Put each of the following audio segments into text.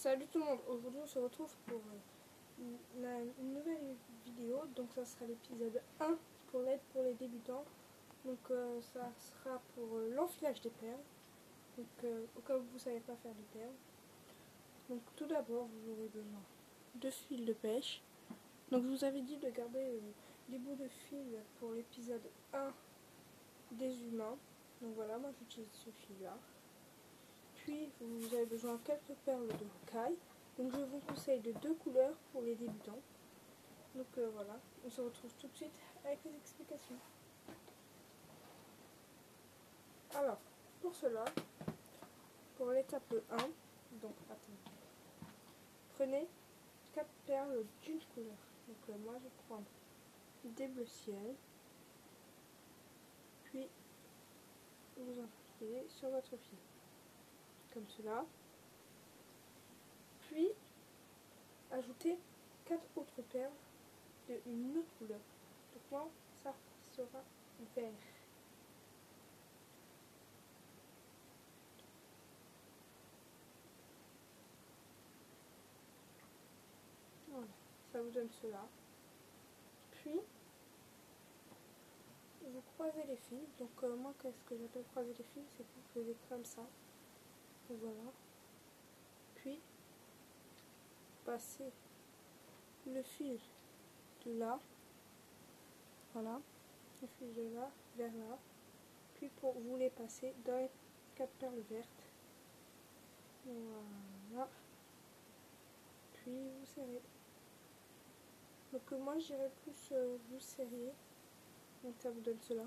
Salut tout le monde, aujourd'hui on se retrouve pour une nouvelle vidéo, donc ça sera l'épisode 1 pour l'aide pour les débutants. Donc ça sera pour l'enfilage des perles, donc au cas où vous ne savez pas faire de perles. Donc tout d'abord vous aurez besoin de fil de pêche. Donc je vous avais dit de garder les bouts de fil pour l'épisode 1 des humains. Donc voilà, moi j'utilise ce fil là. Puis vous avez besoin de quelques perles de rocaille. Donc je vous conseille de 2 couleurs pour les débutants. Donc voilà, on se retrouve tout de suite avec les explications. Alors, pour cela, pour l'étape 1, donc attendez, prenez 4 perles d'une couleur. Donc moi je vais prendre des bleus ciel, puis vous enfilez sur votre fil, comme cela. Puis ajoutez 4 autres perles d'une autre couleur. Donc moi ça sera vert. Voilà, ça vous donne cela. Puis vous croisez les fils. Donc moi qu'est-ce que j'appelle croiser les fils, c'est que vous faisiez comme ça. Voilà. Puis passez le fil de là. Voilà. Le fil de là vers là. Puis pour vous les passer dans les 4 perles vertes. Voilà. Puis vous serrez. Donc moi je dirais plus vous serrez. Donc ça vous donne cela.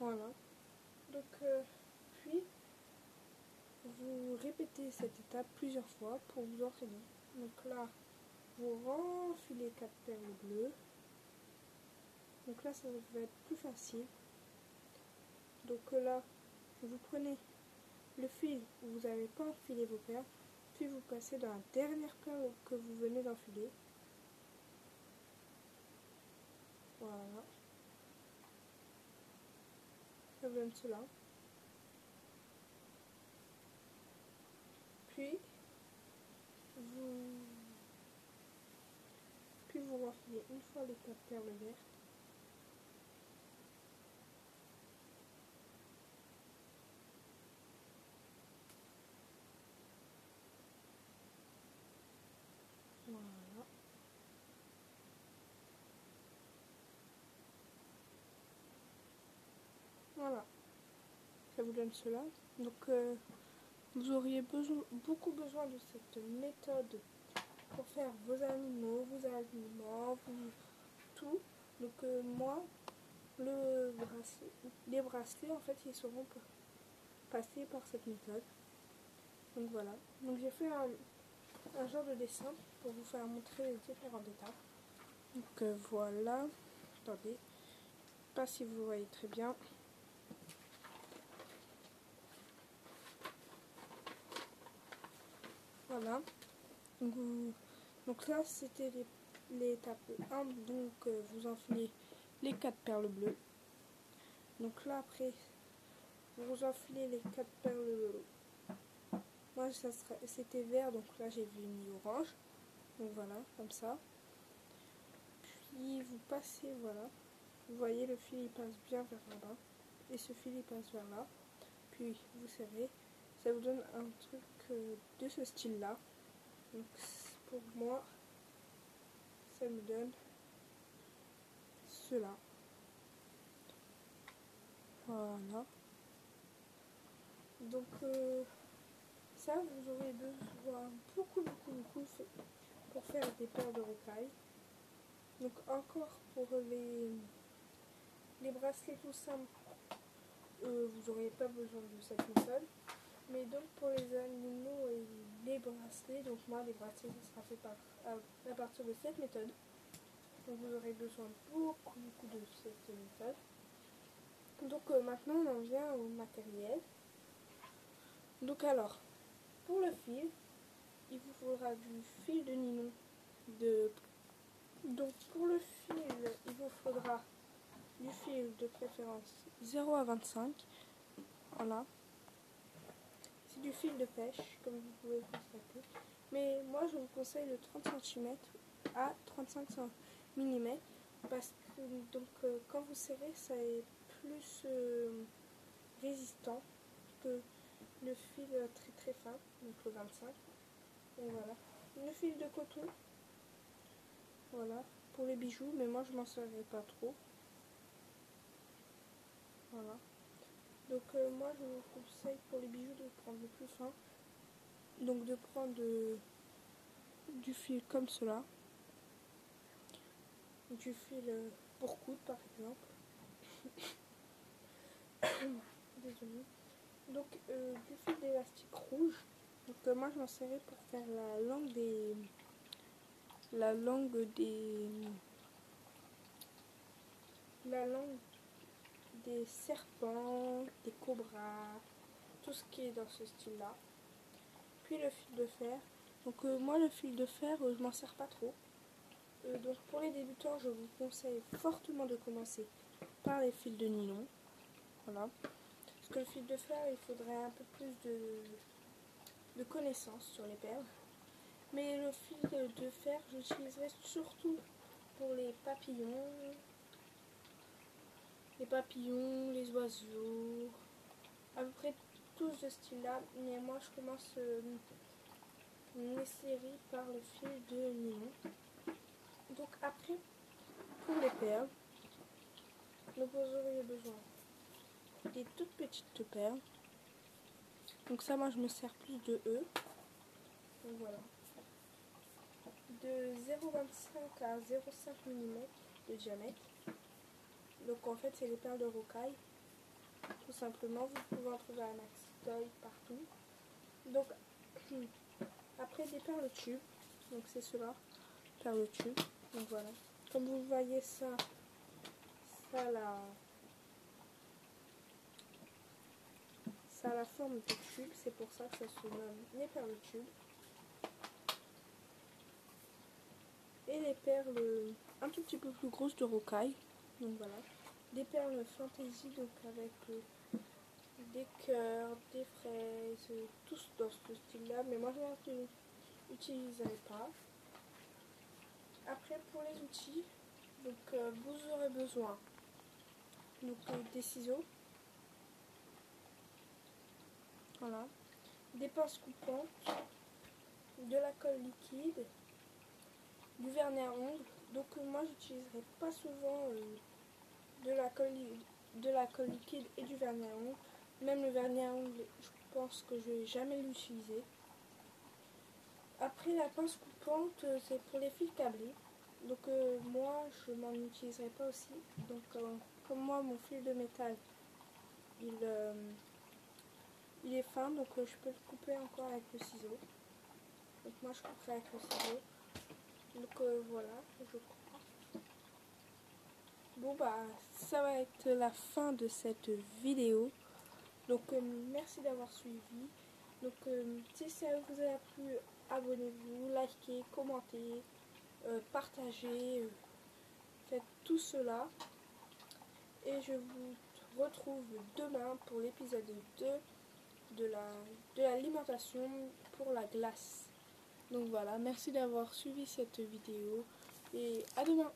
Voilà. Donc puis vous répétez cette étape plusieurs fois pour vous entraîner. Donc là, vous renfilez 4 perles bleues. Donc là, ça va être plus facile. Donc là, vous prenez le fil où vous n'avez pas enfilé vos perles, puis vous passez dans la dernière perle que vous venez d'enfiler. Voilà. Ça vous donne cela. Puis vous renfilez une fois les 4 perles vertes. Voilà. Voilà. Ça vous donne cela. Donc vous auriez beaucoup besoin de cette méthode pour faire vos animaux, tout. Donc moi, les bracelets en fait ils seront passés par cette méthode. Donc voilà. Donc j'ai fait un genre de dessin pour vous faire montrer les différentes étapes. Donc voilà. Attendez. Je sais pas si vous voyez très bien. Voilà. Donc là c'était l'étape 1. Donc vous enfilez les 4 perles bleues. Donc là après vous enfilez les 4 perles. Moi c'était vert, donc là j'ai mis orange. Donc voilà, comme ça. Puis vous passez, voilà. Vous voyez le fil il passe bien vers là-bas. Et ce fil il passe vers là. Puis vous serrez. Ça vous donne un truc de ce style-là. Donc pour moi, ça me donne cela. Voilà. Donc ça, vous aurez besoin beaucoup pour faire des paires de rocailles. Donc encore pour les bracelets tout simples, vous n'aurez pas besoin de cette méthode. Mais donc pour les animaux et les bracelets, donc moi les bracelets ça sera fait à partir de cette méthode. Donc vous aurez besoin beaucoup de cette méthode. Donc maintenant on en vient au matériel. Donc alors, pour le fil, il vous faudra du fil de nylon. Donc pour le fil, il vous faudra du fil de préférence 0 à 25. Voilà. c'est du fil de pêche, comme vous pouvez constater. Mais moi, je vous conseille le 30 cm à 35 mm parce que donc, quand vous serrez, ça est plus résistant que le fil très très fin, donc le 25. Et voilà. Le fil de coton, voilà, pour les bijoux, mais moi je m'en servirai pas trop. Voilà. Donc moi je vous conseille pour les bijoux de prendre le plus fin. Donc de prendre du fil comme cela. Du fil pour coudre par exemple. Désolée. Donc du fil d'élastique rouge. Donc moi je m'en servirai pour faire la langue des serpents, des cobras, tout ce qui est dans ce style là. Puis le fil de fer. Donc moi le fil de fer je m'en sers pas trop. Donc pour les débutants je vous conseille fortement de commencer par les fils de nylon. Voilà. Parce que le fil de fer il faudrait un peu plus de connaissances sur les perles. Mais le fil de fer j'utiliserai surtout pour les papillons, les oiseaux, à peu près tous ce style là. Mais moi je commence mes séries par le fil de nylon. Donc après, pour les perles, donc vous auriez besoin des toutes petites perles. Donc ça, moi je me sers plus de E. Donc voilà. De 0,25 à 0,5 mm de diamètre. Donc en fait c'est les perles de rocaille. Tout simplement, vous pouvez en trouver un Maxitoy partout. Donc après des perles tubes. Donc c'est cela, perles tubes. Donc voilà. Comme vous voyez ça a la forme de tube, c'est pour ça que ça se nomme les perles tubes. Et les perles un tout petit peu plus grosses de rocaille. Donc voilà. Des perles fantaisie, donc avec des cœurs, des fraises, tous dans ce style là. Mais moi je n'utiliserai pas. Après pour les outils, donc vous aurez besoin donc des ciseaux. Voilà. Des pinces coupantes, de la colle liquide, du vernis à ongles. Donc moi j'utiliserai pas souvent de la colle liquide et du vernis à ongles. Même le vernis à ongles, je pense que je vais jamais l'utiliser. Après la pince coupante, c'est pour les fils câblés. Donc moi je m'en utiliserai pas aussi. Donc comme moi mon fil de métal il est fin, donc je peux le couper encore avec le ciseau. Donc moi je couperai avec le ciseau. Donc voilà, je crois. Bon bah ça va être la fin de cette vidéo. Donc merci d'avoir suivi. Donc si ça vous a plu, abonnez-vous, likez, commentez, partagez, faites tout cela. Et je vous retrouve demain pour l'épisode 2 de l'alimentation pour la glace. Donc voilà, merci d'avoir suivi cette vidéo et à demain.